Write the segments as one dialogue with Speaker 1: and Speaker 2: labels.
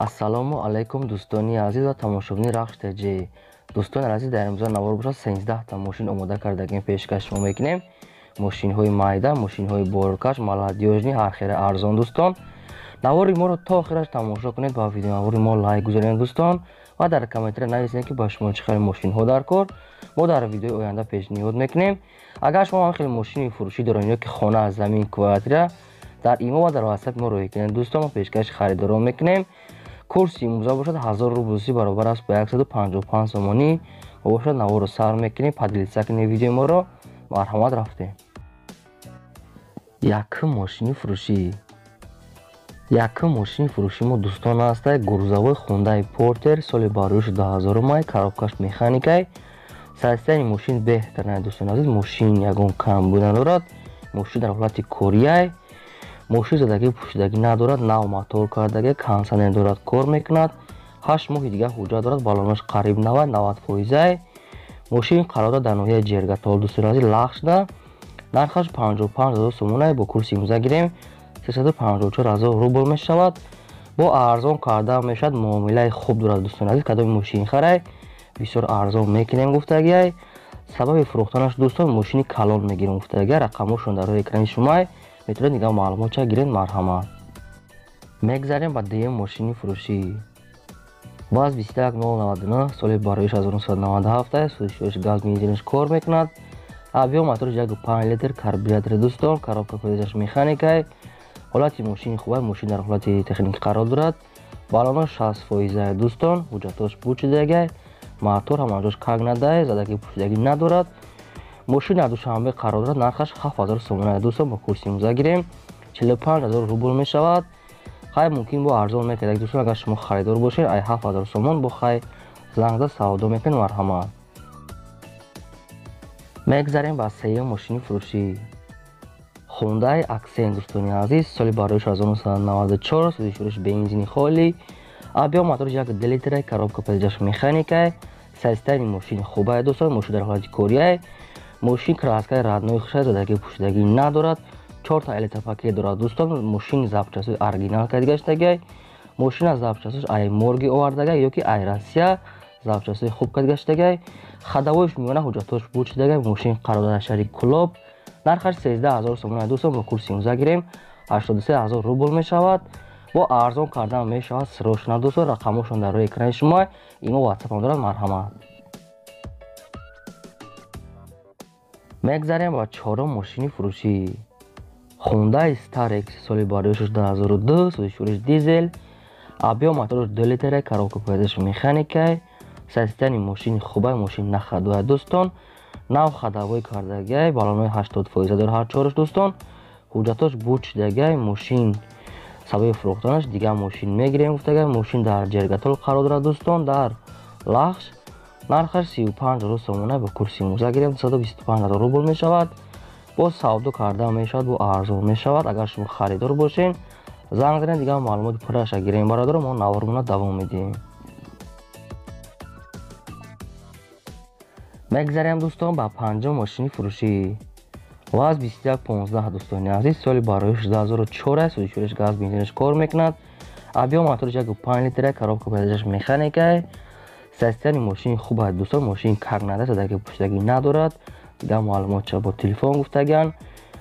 Speaker 1: ассалому алайкум дӯстони азиз ва тамошобини рахш теҷӣ. дӯстони азиз, дар имрӯза навор бошад 13 мошин омода кардагим пешкаш шумо мекунем. мошинҳои майда, мошинҳои боркаш, молодёжни ҳархеле арзон. дӯстон, навори моро то охираш тамошо кунед, ба видеонавори мо лайк гузоред дӯстон, ва дар комментариya нависед ки ба шумо чӣ хеле мошинҳо дар кор. мо дар видеои оянда пешниҳод мекунем. агар шумо хеле мошини фурӯшӣ доред ё ки хона, замин, квартира, дар имо ва дар ватсап мо роҳӣ кунед дӯстон. мо пешкаши харидорон мекунем. курси имрӯза бошад 1000 рубли баробар аст ба 155 сомонӣ. бошад наворро сар мекунем, поделиться кунем видеои моро. марҳамат, рафтем. Якум мошини фурӯши мо дӯстон аст грузовой Hyundai Porter, соли бароиши 2000 май, коробкаш механикай. состояние мошин беҳтар не дӯстон азиз. мошин ягон камбуд надорад. мошин дар ҳолати корияй. мошин задагӣ пӯшидагӣ надорад, нав мотор кардагӣ, кондитсионер дорад, кор мекунад. 8 моҳи дигар ҳуҷҷат дорад, баллонаш қариб 90%. мошин қарор дар ноҳияи ҷергатол дӯстон азиз, лахшда. нархаш 55000 сомон бо курси имза гирем 354000 рубл мешавад. бо арзон карда мешавад, муомилаи хуб дорад дӯстон азиз. кадоми мошин харай бисёр арзон мекунем гуфтагиай. сабаби фурӯхтанаш дӯстон мошини калон мегирем гуфтагиай. рақамошон дар роҳи экрани шумо метавонед нигоҳ маълумотша гиред. марҳамат. мегзарем ба дуюм мошини фурӯшӣ. ВАЗ 21099, соли бароиш 1997, сӯзишвориш газ бензинаш кор мекунад. объем моториш 1.5 литр карбюратор дӯстон, коробка подачаш механикай. ҳолати мошини хуб аст, мошин дар ҳолати техника қарор дорад. баллонош 60% дӯстон, ҳуҷҷатош пӯшидагай, мотор ҳам анҷош кагнадай, задагӣ пӯшидагӣ надорад. мошин дар душанбе қарор дорад. нархаш 7000 сомон дӯстон, бо курси имза гирем 45000 рубл мешавад. хай мумкин бо арзон мекардак дӯстон. агар шумо харидор бошед, ай 7000 сомон бо хай зангда савдо мекунед. марҳамат. мегзарем ба сеюм мошини фурӯшӣ. Hyundai Accent дӯстони азиз, соли бароиш 1994, сӯзишвориш бензини холӣ. объем моториш 1 литр, коробка подачаш механикай. состояние мошини хуб аст дӯстон, мошин дар ҳолати корияй. мошин краскаи раднои хушай, задагӣ пӯшидагӣ надорад. 4 та электропакет дорад дӯстон. мошин запчастҳои оригинал карда гаштагай. мошина запчастҳош ай морги овардагай ё ки ай Россия, запчастҳои хуб карда гаштагай. хадавоиш миёна ҳуҷҷатош пӯшидагай. мошин қарор дар шаҳри Кӯлоб. нархаш 13000 сомон дӯстон, бо курси имза гирем 83000 рубл мешавад. бо арзон кардан мешавад. срочно дӯстон, рақамошон дар роҳи экрани шумо. имо ватсапам дорад. марҳамат. мегзарем ба чорум мошини фурӯшӣ. Hyundai Starex, соли бароишаш 2002, сӯзишвориш дизел. объем моториш 2 литр, коробка подачаш механикай. состояние мошини хуб аст, мошин нахадояд дӯстон. нав хадавой кардагай, баллонои 80% дорад ҳар чораш дӯстон. ҳуҷҷатош бучидагай. мошин сабаби фурӯхтанаш дигар мошин мегирем гуфтагай. мошин дар ҷергатол қарор дорад дӯстон, дар лахш. нархаш 35000 сомон бо курси имза гирем 225000 рубл мешавад. бо савдо карда мешавад, бо арзон мешавад. агар шумо харидор бошед, занг занед, дигар маълумоти пурраша гирем бародаро. мо навормона давом медиҳем. мегзарем дӯстон ба панҷум мошини фурӯшӣ. ВАЗ 2115 дӯстони азиз, соли бароиш 2004, сӯзишвориш газ бензинаш кор мекунад. объем моториш 1.5 литр, коробка подачаш механикай. состояние мошини хуб аст дӯстон, мошин кагнада, задагӣ пӯшидагӣ надорад. дигар маълумотша бо телефон гуфтаган.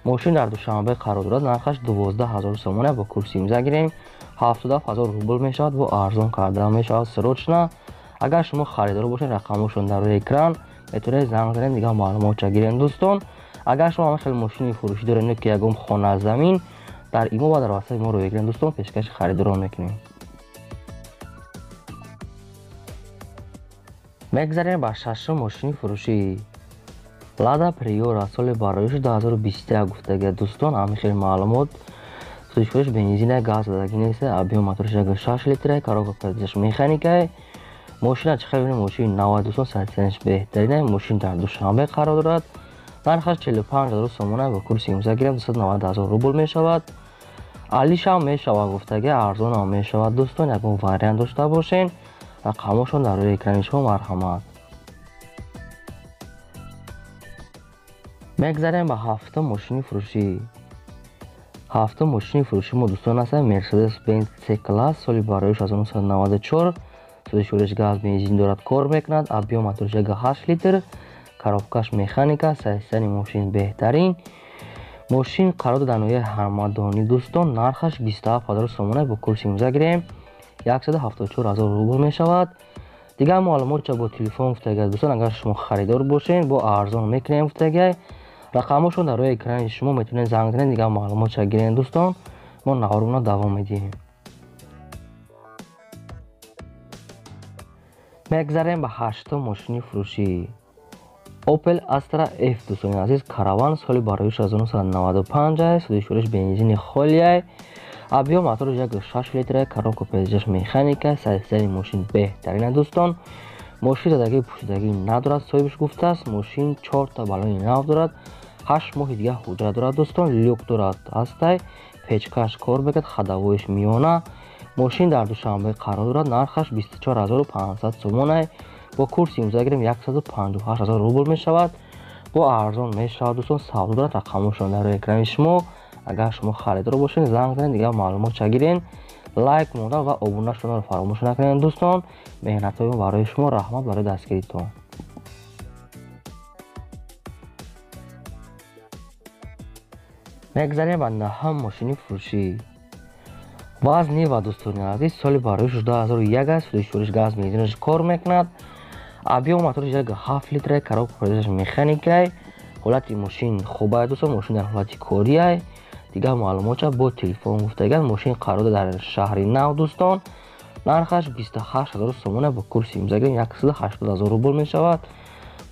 Speaker 1: мошин дар душанбе қарор дорад. нархаш 12000 сомон бо курси имза гирем 70000 рубл мешавад. бо арзон карда мешавад срочно. агар шумо харидор бошед, рақамошон дар роҳи экран метавонед занг занед, дигар маълумотша гирем дӯстон. агар шумо хеле мошини фурӯшӣ доред ё ки ягон хона, замин, дар имо ва дар ватсаби мо роҳӣ гирем дӯстон. пешкаши харидорон мекунем. мегзарем ба шашум мошини фурӯшӣ. Lada Priora, соли бароиши 2023 гуфтагия дӯстон. ҳамин хеле маълумот. сӯзишвориш бензина, газ задагӣ нест. объем моториш 1.6 литр, коробка подачаш механикай. мошина чӣ хеле мошини нав дӯстон, состоянияш беҳтарин. мошин дар душанбе қарор дорад. нархаш 45000 сомон бо курси имза гирем 290000 рубл мешавад. алишам мешавад гуфтагия, арзонам мешавад дӯстон. ягон вариант дошта бошед. рақамошон дар роҳи экрани шумо. марҳамат. мегзарем ба ҳафтум мошини фурӯшӣ. ҳафтум мошини фурӯши мо дӯстон ҳастад Mercedes-Benz C-Class соли бароиш 1994. Судишуриш газ бензин дорад, кор мекунад. Объем моториш 1.8 литр. Коробкаш механика. Системаи мошин беҳтарин. мошин қарор дар ноҳияи ҳамадонӣ дӯстон. нархаш 27000 сомона бо курси имза гирем 174000 рубл мешавад. дигар маълумотша бо телефон гуфтага дӯстон, агар шумо харидор бошед бо арзон мекунем гуфтага рақамошон дар рӯи экрани шумо метавонед занг занед, дигар маълумотша гирем дӯстон. мо наварона давом медиҳем. мегзарем ба ҳаштум мошини фурӯшӣ Opel Astra F. дӯстони азиз, караван соли бароиш 1995 аст. судишуриш бензини холия. объем моториш 1.6 литр. коробка передачаш механика. системаи мошин беҳтарин аст дӯстон. мошин задагии пӯшидагӣ надорад, соҳибиш гуфтааст. мошин 4 та балони нав дорад. 8 моҳи дигар ҳуҷра дорад дӯстон. люк дорад ҳастай. печкаш кор мекунад. ходовоиш миёна. мошин дар душанбе қарор дорад. нархаш 24500 сомон аст. бо курси имза гирем 158000 рубл мешавад. бо арзон мешавад дӯстон. савдо дорад. рақамошон дар рӯи экрани шумо. агар шумо харидор бошед занг занед, дигар маълумотша гирен. лайк мондан ва обуна шуданро фаромӯш накунед дӯстон. меҳнатҳои мо барои шумо. раҳмат барои дастгиритон. мегзарем ба наҳам мошини фурӯшӣ ваз нива дӯстони азиз, соли бароиш 2001 аст. судишуриш газ бензинаш кор мекунад. объем моториш 1.7 литр. коробка передачаш механика. ҳолати мошин хуб аст дӯстон. мошин дар ҳолати корӣ аст. дигар маълумотша бо телефон гуфтаган. мошин қарор дар шаҳри нав дӯстон. нархаш 28000 сомона бо курси имза гирем 180000 рубл мешавад.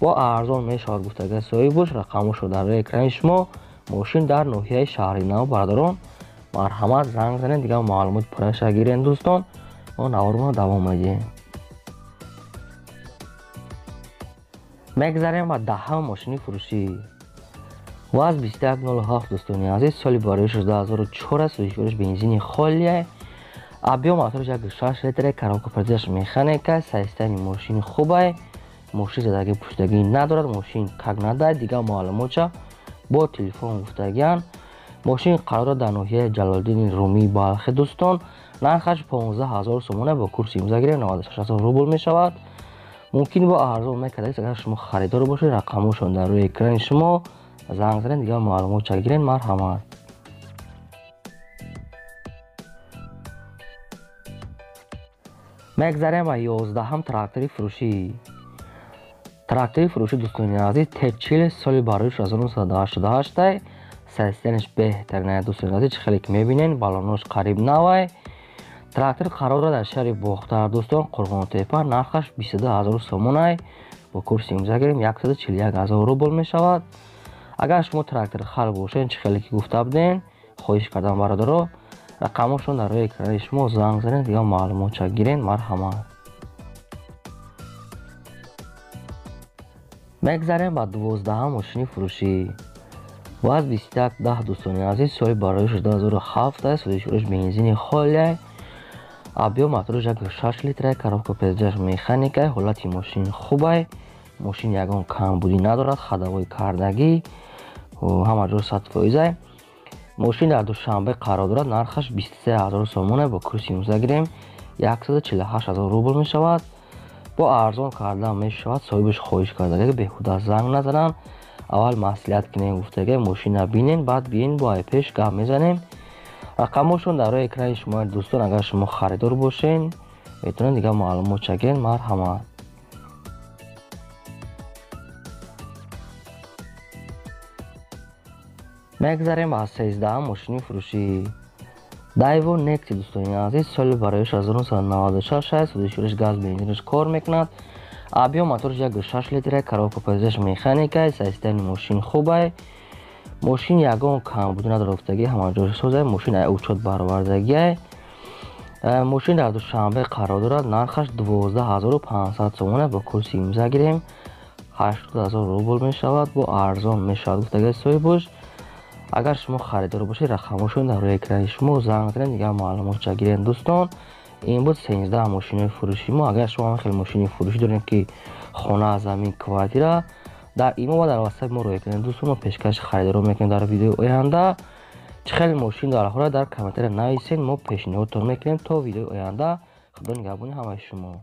Speaker 1: бо арзон мешавад гуфтага соҳибуш. рақамошо дар рӯи экрани шумо. мошин дар ноҳияи шаҳри нав. бародарон марҳамат, занг занед, дигар маълумот пурраша гирен дӯстон. мо наварона давом медиҳем. мегзарем ба даҳам мошини фурӯшӣ ваз 2107 дӯстони азиз, соли бароиш 2004 аст. судишуриш бензини холия. объем моториш 1.6 литр. коробка передачаш механика. системаи мошин хуб аст. мошин задагӣ пӯшидагӣ надорад. мошин как надорад. дигар маълумотша бо телефон гуфтаган. мошин қарор дорад дар ноҳияи ҷалолиддини румии балхи дӯстон. нархаш 15000 сомона бо курси имза гирем 96000 рубл мешавад. мумкин бо арзон мекардагист. агар шумо харидор бошед рақамошон дар рӯи экрани шумо. занг занед, дигар маълумотша гирен. марҳамат. мегзарем ба 11ам трактори фурӯшӣ трактори фурӯшӣ дӯстони азиз, T40 соли бароиш 1988 аст. системаш беҳтарин аст дӯстони азиз. хеле ки мебинен балонош қариб нав аст. трактор қарор дорад дар шаҳри бохтар дӯстон, қурғонтепа. нархаш 22000 сомон аст. бо курси имза гирем 141000 рубл мешавад. агар шумо трактори хар бошед, чӣ хеле ки гуфта будем, хоҳиш кардам бародаро, рақамошон дар рӯи экрани шумо. занг занед, дигар маълумотша гирен. марҳамат. мегзарем ба 12ам мошини фурӯшӣ ваз 2110 дӯстони азиз, соли бароиш 2007 аст. судишуриш бензини холия. объем моториш 1.6 литр. коробка передачаш механика. ҳолати мошин хуб аст. мошин ягон камбудӣ надорад. ходовои кардагӣ ҳама ҷо 100% аст. мошин дар душанбе қарор дорад. нархаш 23000 сомон аст. бо курси имза гирем 148000 рубл мешавад. бо арзон кардан мешавад. соҳибаш хоҳиш кардага беҳуда занг назанам. аввал маслиҳат кунем гуфтага мошина бинен, баъд биен бо айпеш гап мезанем. рақамошон дар рӯи экрани шумо дӯстон. агар шумо харидор бошед метавонед дигар маълумотша гирен. марҳамат. мегзарем ба 13ам мошини фурӯшӣ Daewoo Nexi дӯстони азиз, соли бароиш 1996 аст. судишуриш газ бензинаш кор мекунад. объем моториш 1.6 литр. коробка передачаш механика. системаи мошин хуб аст. мошин ягон камбудӣ надорад гуфтагӣ ҳама ҷо соза. мошин учёт баровардагӣ аст. мошин дар душанбе қарор дорад. нархаш 12500 сомон аст. бо курси имза гирем 80000 рубл мешавад. бо арзон мешавад гуфтагӣ соҳибуш. агар шумо харидор бошед рақамошон дар рӯи экрани шумо. занг занед, дигар маълумотша гирен дӯстон. ин буд 13 мошинои фурӯши мо. агар шумо хеле мошини фурӯшӣ доред ки хона, замин, квартира, дар имо ва дар ватсап мо роя кунед дӯстон. мо пешкаши харидорро мекунем дар видеои оянда. چه خیلی ماشین داره خورا در کامنتر نویسین، ما پیشنهادتون میکنیم تا ویدیو آینده. خدا نگهبان همه شما.